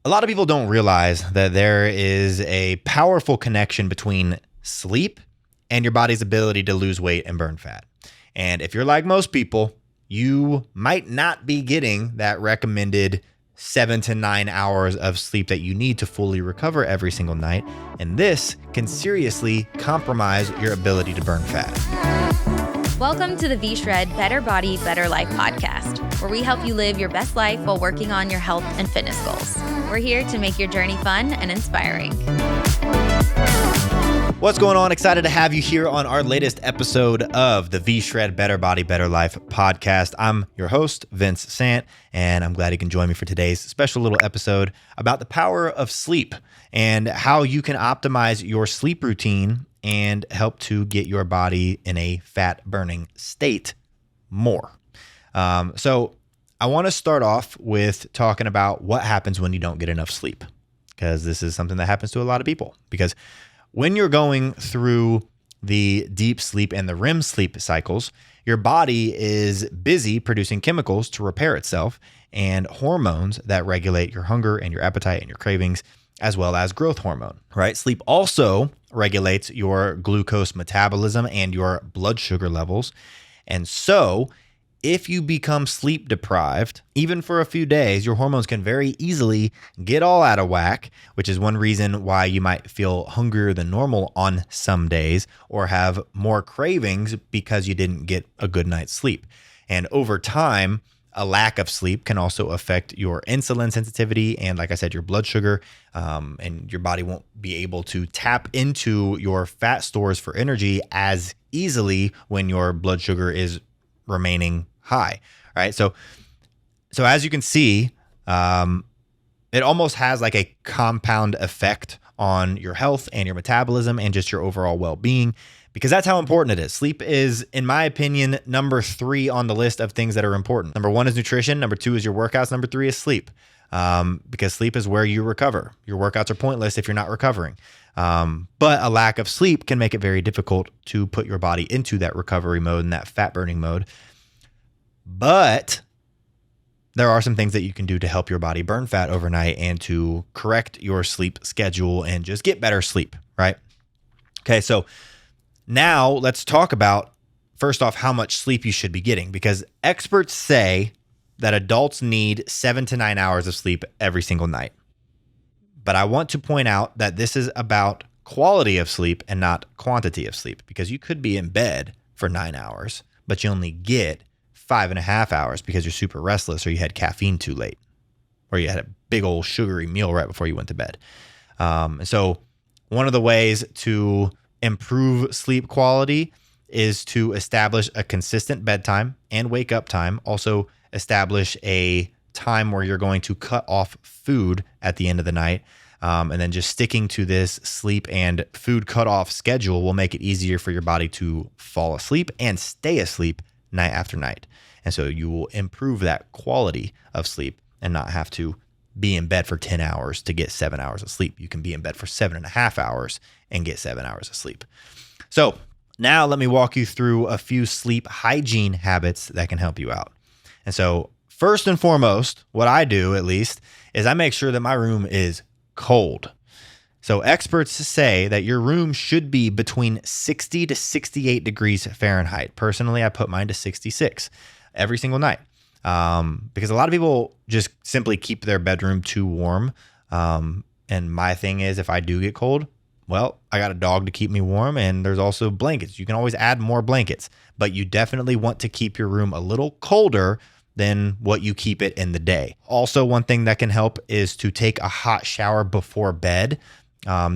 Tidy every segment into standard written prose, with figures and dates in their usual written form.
A lot of people don't realize that there is a powerful connection between sleep and your body's ability to lose weight and burn fat. And if you're like most people, you might not be getting that recommended 7 to 9 hours of sleep that you need to fully recover every single night. And this can seriously compromise your ability to burn fat. Welcome to the V-Shred Better Body, Better Life podcast, where we help you live your best life while working on your health and fitness goals. We're here to make your journey fun and inspiring. What's going on? Excited to have you here on our latest episode of the V-Shred Better Body, Better Life podcast. I'm your host, Vince Sant, and I'm glad you can join me for today's special little episode about the power of sleep and how you can optimize your sleep routine and help to get your body in a fat burning state more. So I want to start off with talking about what happens when you don't get enough sleep, because this is something that happens to a lot of people. Because when you're going through the deep sleep and the REM sleep cycles, your body is busy producing chemicals to repair itself and hormones that regulate your hunger and your appetite and your cravings, as well as growth hormone, right? Sleep also regulates your glucose metabolism and your blood sugar levels. And so if you become sleep deprived, even for a few days, your hormones can very easily get all out of whack, which is one reason why you might feel hungrier than normal on some days or have more cravings because you didn't get a good night's sleep. And over time, a lack of sleep can also affect your insulin sensitivity and, like I said, your blood sugar, and your body won't be able to tap into your fat stores for energy as easily when your blood sugar is remaining high, right? So as you can see, it almost has like a compound effect on your health and your metabolism and just your overall well-being, because that's how important it is. Sleep is, in my opinion, number 3 on the list of things that are important. Number 1 is nutrition. Number 2 is your workouts. Number 3 is sleep, because sleep is where you recover. Your workouts are pointless if you're not recovering. But a lack of sleep can make it very difficult to put your body into that recovery mode and that fat burning mode. But there are some things that you can do to help your body burn fat overnight and to correct your sleep schedule and just get better sleep, right? Okay, so now let's talk about, first off, how much sleep you should be getting, because experts say that adults need 7 to 9 hours of sleep every single night. But I want to point out that this is about quality of sleep and not quantity of sleep, because you could be in bed for 9 hours, but you only get 5.5 hours because you're super restless or you had caffeine too late or you had a big old sugary meal right before you went to bed. So one of the ways to improve sleep quality is to establish a consistent bedtime and wake up time. Also establish a time where you're going to cut off food at the end of the night. And then just sticking to this sleep and food cutoff schedule will make it easier for your body to fall asleep and stay asleep night after night. And so you will improve that quality of sleep and not have to be in bed for 10 hours to get 7 hours of sleep. You can be in bed for 7.5 hours and get 7 hours of sleep. So now let me walk you through a few sleep hygiene habits that can help you out. And so first and foremost, what I do at least is I make sure that my room is cold. So experts say that your room should be between 60 to 68 degrees Fahrenheit. Personally, I put mine to 66 every single night, because a lot of people just simply keep their bedroom too warm. And my thing is, if I do get cold, well, I got a dog to keep me warm, and there's also blankets. You can always add more blankets, but you definitely want to keep your room a little colder than what you keep it in the day. Also, one thing that can help is to take a hot shower before bed.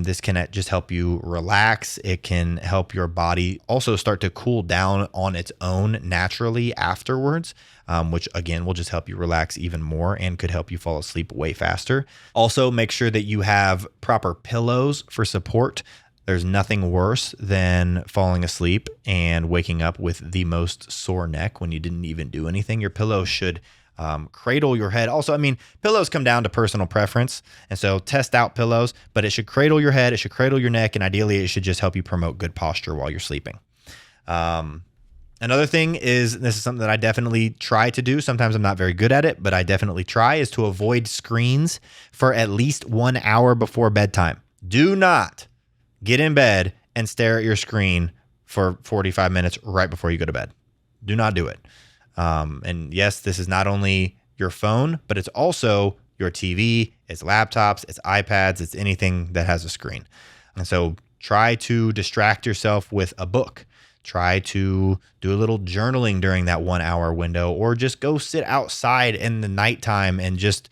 This can just help you relax. It can help your body also start to cool down on its own naturally afterwards, which again will just help you relax even more and could help you fall asleep way faster. Also, make sure that you have proper pillows for support. There's nothing worse than falling asleep and waking up with the most sore neck when you didn't even do anything. Your pillow should cradle your head. Also, I mean, pillows come down to personal preference. And so test out pillows, but it should cradle your head. It should cradle your neck. And ideally, it should just help you promote good posture while you're sleeping. Another thing is, this is something that I definitely try to do. Sometimes I'm not very good at it, but I definitely try, is to avoid screens for at least 1 hour before bedtime. Do not get in bed and stare at your screen for 45 minutes right before you go to bed. Do not do it. And yes, this is not only your phone, but it's also your TV, it's laptops, it's iPads, it's anything that has a screen. And so try to distract yourself with a book. Try to do a little journaling during that 1 hour window, or just go sit outside in the nighttime and just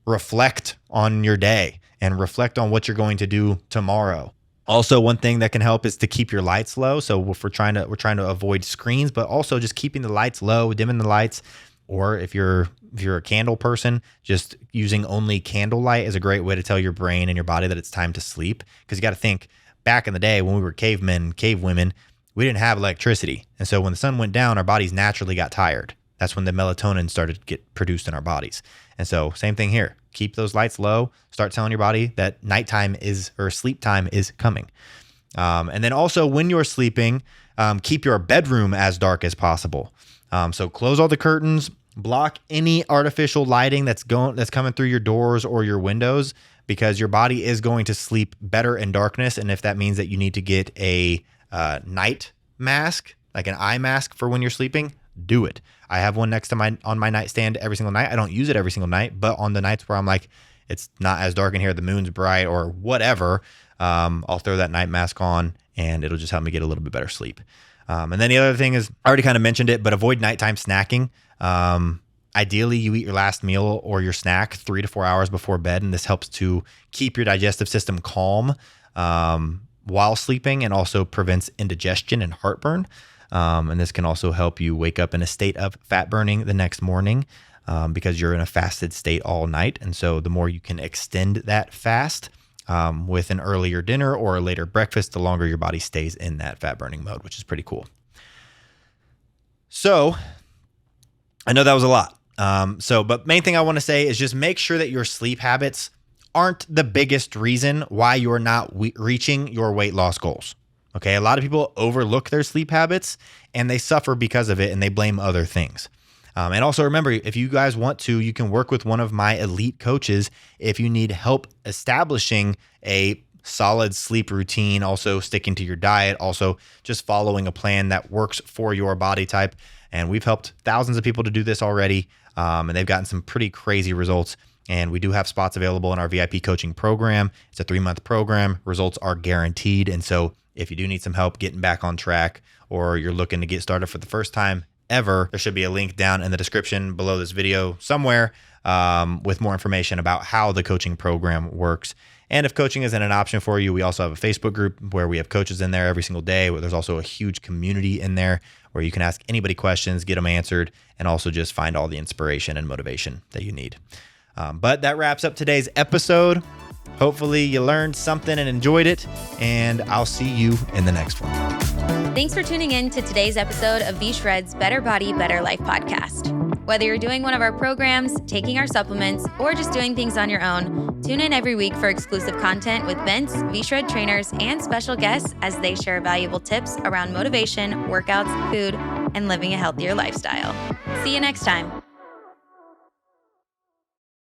reflect on your day and reflect on what you're going to do tomorrow. Also, one thing that can help is to keep your lights low. So if we're trying to avoid screens, but also just keeping the lights low, dimming the lights, or if you're a candle person, just using only candlelight is a great way to tell your brain and your body that it's time to sleep. Because you got to think, back in the day when we were cavemen, cavewomen, we didn't have electricity. And so when the sun went down, our bodies naturally got tired. That's when the melatonin started to get produced in our bodies. And so same thing here. Keep those lights low. Start telling your body that nighttime sleep time is coming. And then also when you're sleeping, keep your bedroom as dark as possible. So close all the curtains, block any artificial lighting that's coming through your doors or your windows, because your body is going to sleep better in darkness. And if that means that you need to get a night mask, like an eye mask for when you're sleeping, do it. I have one next to on my nightstand every single night. I don't use it every single night, but on the nights where I'm like, it's not as dark in here, the moon's bright or whatever, I'll throw that night mask on and it'll just help me get a little bit better sleep. And then the other thing is, I already kind of mentioned it, but avoid nighttime snacking. Ideally, you eat your last meal or your snack 3 to 4 hours before bed, and this helps to keep your digestive system calm while sleeping, and also prevents indigestion and heartburn. And this can also help you wake up in a state of fat burning the next morning, because you're in a fasted state all night. And so the more you can extend that fast with an earlier dinner or a later breakfast, the longer your body stays in that fat burning mode, which is pretty cool. So I know that was a lot. But main thing I want to say is just make sure that your sleep habits aren't the biggest reason why you're not reaching your weight loss goals. Okay. A lot of people overlook their sleep habits and they suffer because of it, and they blame other things. And also remember, if you guys want to, you can work with one of my elite coaches if you need help establishing a solid sleep routine, also sticking to your diet, also just following a plan that works for your body type. And we've helped thousands of people to do this already, and they've gotten some pretty crazy results. And we do have spots available in our VIP coaching program. It's a 3-month program. Results are guaranteed. And so if you do need some help getting back on track, or you're looking to get started for the first time ever, there should be a link down in the description below this video somewhere with more information about how the coaching program works. And if coaching isn't an option for you, we also have a Facebook group where we have coaches in there every single day, where there's also a huge community in there where you can ask anybody questions, get them answered, and also just find all the inspiration and motivation that you need. But that wraps up today's episode. Hopefully you learned something and enjoyed it, and I'll see you in the next one. Thanks for tuning in to today's episode of V-Shred's Better Body, Better Life podcast. Whether you're doing one of our programs, taking our supplements, or just doing things on your own, tune in every week for exclusive content with Vince, V-Shred trainers, and special guests as they share valuable tips around motivation, workouts, food, and living a healthier lifestyle. See you next time.